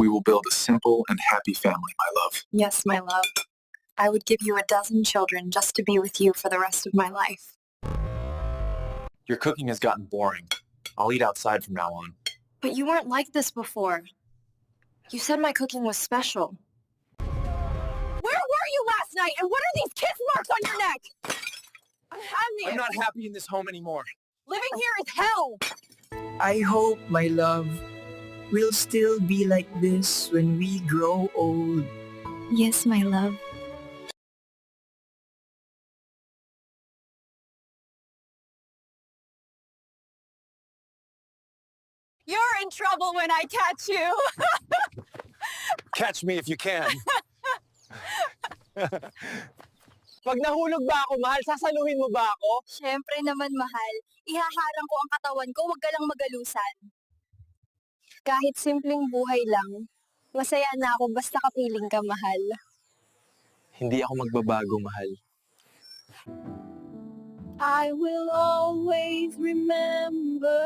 We will build a simple and happy family, my love. Yes, my love. I would give you a dozen children just to be with you for the rest of my life. Your cooking has gotten boring. I'll eat outside from now on. But you weren't like this before. You said my cooking was special. Where were you last night, and what are these kiss marks on your neck? I'm not happy in this home anymore. Living here is hell! I hope, my love, we'll still be like this when we grow old. Yes, my love. You're in trouble when I catch you! Catch me if you can. Pag nahulog ba ako, mahal, sasaluhin mo ba ako? Siyempre naman, mahal. Ihaharang ko ang katawan ko, wag ka lang magalusan. Kahit simpleng buhay lang, masaya na ako basta kapiling ka, mahal. Hindi ako magbabago, mahal. I will always remember